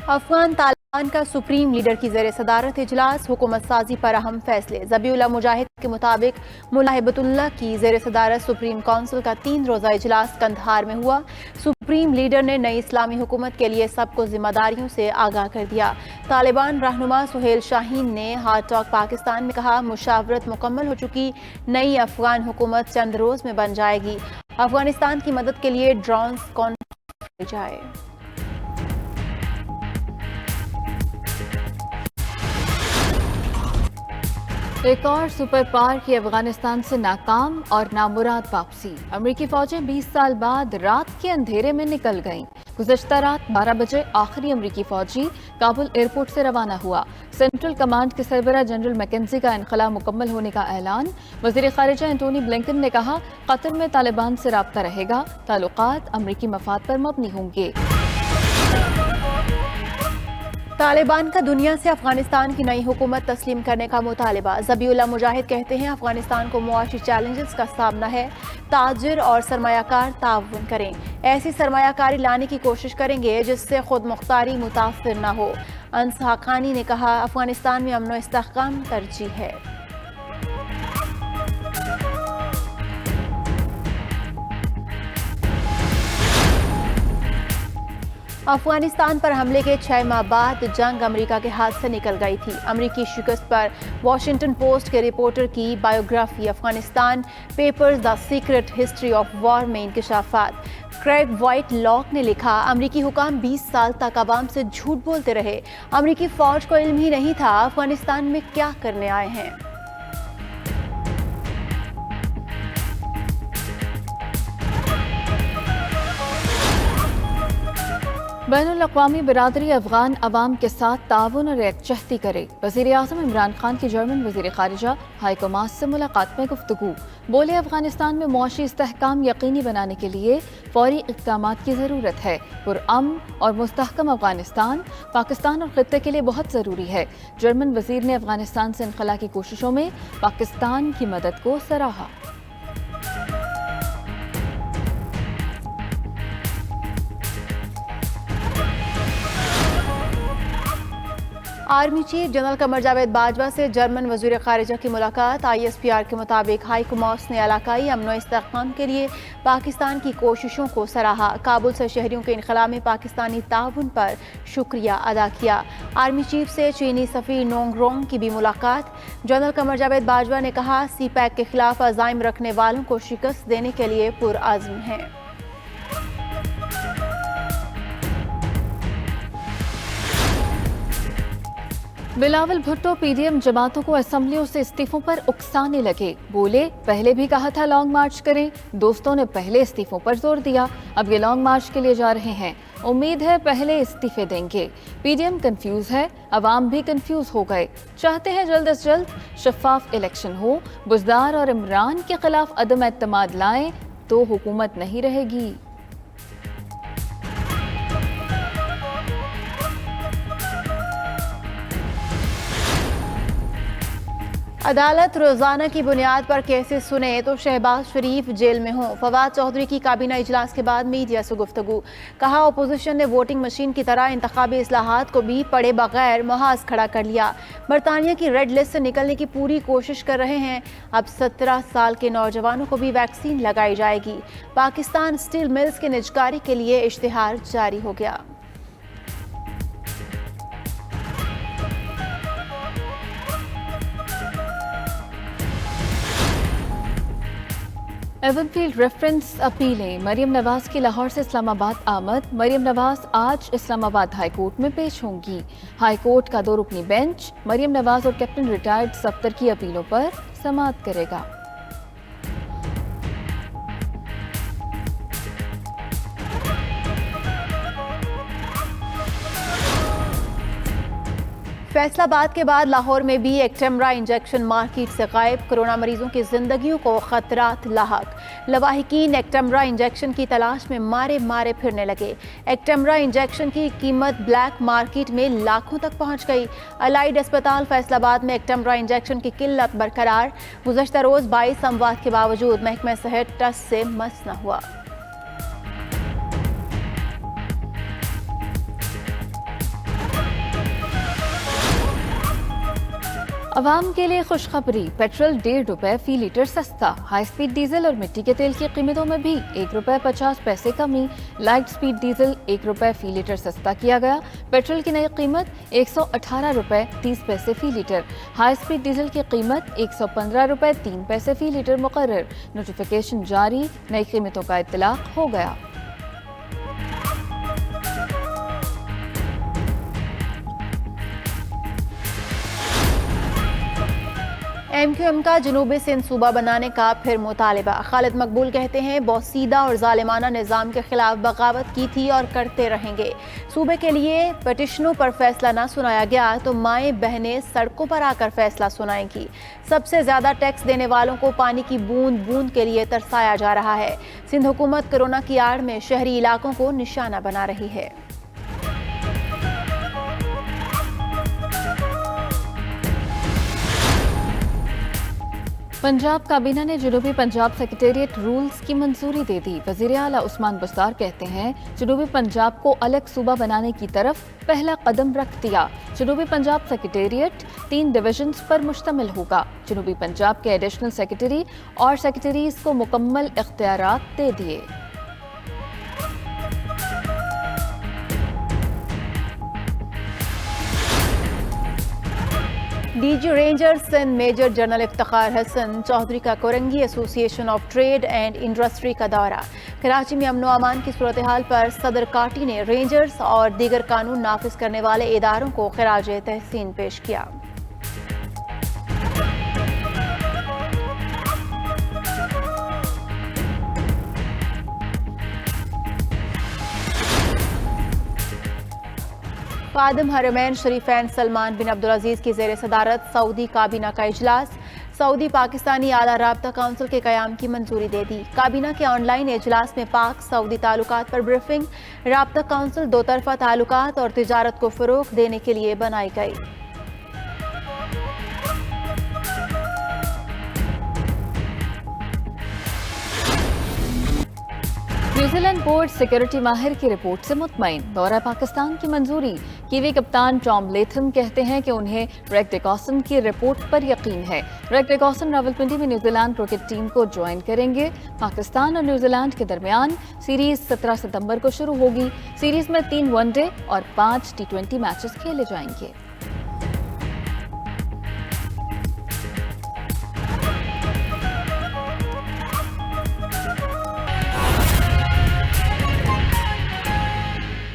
افغان طالبان کا supreme leader کی زیر صدارت اجلاس، حکومت سازی پر اہم فیصلے۔ ذبیح اللہ مجاہد کے مطابق ملا ہیبت اللہ کی زیر صدارت سپریم کونسل کا 3 روزہ اجلاس قندھار میں ہوا۔ سپریم لیڈر نے نئی اسلامی حکومت کے لیے سب کو ذمہ داریوں سے آگاہ کر دیا۔ طالبان رہنما سہیل شاہین نے ہارٹ ٹاک پاکستان میں کہا، مشاورت مکمل ہو چکی، نئی افغان حکومت چند روز میں بن جائے گی۔ افغانستان کی مدد کے لیے ڈرونز کانفرنس جائے۔ ایک اور سپر پاور کی افغانستان سے ناکام اور نامراد واپسی۔ امریکی فوجیں 20 سال بعد رات کے اندھیرے میں نکل گئیں۔ گزشتہ رات 12 بجے آخری امریکی فوجی کابل ایئرپورٹ سے روانہ ہوا۔ سینٹرل کمانڈ کے سربراہ جنرل میکنزی کا انخلا مکمل ہونے کا اعلان۔ وزیر خارجہ اینٹونی بلنکن نے کہا، قطر میں طالبان سے رابطہ رہے گا، تعلقات امریکی مفاد پر مبنی ہوں گے۔ طالبان کا دنیا سے افغانستان کی نئی حکومت تسلیم کرنے کا مطالبہ۔ ذبیح اللہ مجاہد کہتے ہیں، افغانستان کو معاشی چیلنجز کا سامنا ہے، تاجر اور سرمایہ کار تعاون کریں، ایسی سرمایہ کاری لانے کی کوشش کریں گے جس سے خود مختاری متاثر نہ ہو۔ انس حقانی نے کہا، افغانستان میں امن و استحکام ترجیح ہے۔ افغانستان پر حملے کے 6 ماہ بعد جنگ امریکہ کے ہاتھ سے نکل گئی تھی۔ امریکی شکست پر واشنگٹن پوسٹ کے رپورٹر کی biography, Afghanistan papers the secret history of war میں انکشافات۔ کریگ وائٹ لاک نے لکھا، امریکی حکام 20 سال تک عوام سے جھوٹ بولتے رہے، امریکی فوج کو علم ہی نہیں تھا افغانستان میں کیا کرنے آئے ہیں۔ بین الاقوامی برادری افغان عوام کے ساتھ تعاون اور یکجہتی کرے۔ وزیر اعظم عمران خان کی جرمن وزیر خارجہ ہائیکو ماس سے ملاقات میں گفتگو۔ بولے، افغانستان میں معاشی استحکام یقینی بنانے کے لیے فوری اقدامات کی ضرورت ہے۔ پرامن اور مستحکم افغانستان پاکستان اور خطے کے لیے بہت ضروری ہے۔ جرمن وزیر نے افغانستان سے انخلا کی کوششوں میں پاکستان کی مدد کو سراہا۔ Army chief general Qamar Javed Bajwa سے جرمن وزیر خارجہ کی ملاقات۔ ISPR کے مطابق ہائیکو ماس نے علاقائی امن و استحکام کے لیے پاکستان کی کوششوں کو سراہا۔ کابل سے شہریوں کے انخلا میں پاکستانی تعاون پر شکریہ ادا کیا۔ آرمی چیف سے چینی سفیر نونگ رونگ کی بھی ملاقات۔ جنرل قمر جاوید باجوہ نے کہا، سی پیک کے خلاف عزائم رکھنے والوں کو شکست دینے کے لیے پرعزم ہیں۔ Bilawal Bhutto P D M جماعتوں کو اسمبلیوں سے استعفوں پر اکسانے لگے۔ بولے، پہلے بھی کہا تھا لانگ مارچ کریں، دوستوں نے پہلے استعفوں پر زور دیا، اب یہ لانگ مارچ کے لیے جا رہے ہیں، امید ہے پہلے استعفے دیں گے۔ پی ڈی ایم کنفیوز ہے، عوام بھی کنفیوز ہو گئے، چاہتے ہیں جلد از جلد شفاف الیکشن ہو، بزدار اور عمران کے خلاف عدم اعتماد لائیں تو حکومت نہیں رہے گی۔ عدالت روزانہ کی بنیاد پر کیسز سنے تو شہباز شریف جیل میں ہوں۔ فواد چودھری کی کابینہ اجلاس کے بعد میڈیا سے گفتگو، کہا اپوزیشن نے ووٹنگ مشین کی طرح انتخابی اصلاحات کو بھی پڑھے بغیر محاذ کھڑا کر لیا۔ برطانیہ کی ریڈ لسٹ سے نکلنے کی پوری کوشش کر رہے ہیں۔ اب 17 سال کے نوجوانوں کو بھی ویکسین لگائی جائے گی۔ پاکستان اسٹیل ملز کے نجکاری کے لیے اشتہار جاری ہو گیا۔ Even field reference اپیلیں، Maryam Nawaz کی لاہور سے اسلام آباد آمد۔ مریم نواز آج اسلام آباد ہائی کورٹ میں پیش ہوں گی۔ ہائی کورٹ کا 2 رکنی بینچ مریم نواز اور کیپٹن ریٹائرڈ صفدر کی اپیلوں پر سماعت کرے گا۔ فیصل آباد کے بعد لاہور میں بھی ایکٹیمرا انجیکشن مارکیٹ سے غائب، کرونا مریضوں کی زندگیوں کو خطرات لاحق۔ لواحقین ایکٹیمرا انجیکشن کی تلاش میں مارے پھرنے لگے۔ ایکٹیمرا انجیکشن کی قیمت بلیک مارکیٹ میں لاکھوں تک پہنچ گئی۔ الائیڈ اسپتال فیصل آباد میں ایکٹیمرا انجیکشن کی قلت برقرار، گزشتہ روز 22 اموات کے باوجود محکمہ صحت ٹس سے مس نہ ہوا۔ عوام کے لیے خوشخبری، پیٹرول 1.5 روپے فی لیٹر سستا، ہائی سپیڈ ڈیزل اور مٹی کے تیل کی قیمتوں میں بھی 1 روپے 50 پیسے کمی، لائٹ سپیڈ ڈیزل 1 روپے فی لیٹر سستا کیا گیا، پیٹرول کی نئی قیمت 118 روپے 30 پیسے فی لیٹر، ہائی سپیڈ ڈیزل کی قیمت 115 روپے 3 پیسے فی لیٹر مقرر، نوٹیفیکیشن جاری، نئی قیمتوں کا اطلاق ہو گیا۔ ایم کیو ایم کا جنوبی سندھ صوبہ بنانے کا پھر مطالبہ، خالد مقبول کہتے ہیں بوسیدہ اور ظالمانہ نظام کے خلاف بغاوت کی تھی اور کرتے رہیں گے۔ صوبے کے لیے پٹیشنوں پر فیصلہ نہ سنایا گیا تو مائیں بہنیں سڑکوں پر آ کر فیصلہ سنائیں گی۔ سب سے زیادہ ٹیکس دینے والوں کو پانی کی بوند بوند کے لیے ترسایا جا رہا ہے۔ سندھ حکومت کورونا کی آڑ میں شہری علاقوں کو نشانہ بنا رہی ہے۔ پنجاب کابینہ نے جنوبی پنجاب سیکریٹریٹ رولز کی منظوری دے دی۔ وزیر اعلیٰ عثمان بزدار کہتے ہیں جنوبی پنجاب کو الگ صوبہ بنانے کی طرف پہلا قدم رکھ دیا۔ جنوبی پنجاب سیکریٹریٹ 3 ڈویژنز پر مشتمل ہوگا۔ جنوبی پنجاب کے ایڈیشنل سیکریٹری اور سیکریٹریز کو مکمل اختیارات دے دیے۔ D G ranger Sindh major general Iftikhar Hassan Chaudhry کا کورنگی ایسوسی ایشن آف ٹریڈ اینڈ انڈسٹری کا دورہ۔ کراچی میں امن و امان کی صورتحال پر صدر کاٹی نے رینجرز اور دیگر قانون نافذ کرنے والے اداروں کو خراج تحسین پیش کیا۔ خادم حرمین شریفین سلمان بن عبدالعزیز کی زیر صدارت سعودی کابینہ کا اجلاس، سعودی پاکستانی اعلیٰ رابطہ کونسل کے قیام کی منظوری دے دی۔ کابینہ کے آن لائن اجلاس میں پاک سعودی تعلقات پر بریفنگ، رابطہ کونسل دو طرفہ تعلقات اور تجارت کو فروغ دینے کے لیے بنائی گئی۔ نیوزی لینڈ بورڈ سیکیورٹی ماہر کی رپورٹ سے مطمئن، دورہ پاکستان کی منظوری۔ کیوی کپتان ٹام لیتھم کہتے ہیں کہ انہیں ریگ ڈیکاسن کی رپورٹ پر یقین ہے۔ ریگ ڈیکاسن راولپنڈی میں نیوزی لینڈ کرکٹ ٹیم کو جوائن کریں گے۔ پاکستان اور نیوزی لینڈ کے درمیان سیریز 17 ستمبر کو شروع ہوگی۔ سیریز میں 3 ون ڈے اور 5 T20 میچز کھیلے جائیں گے۔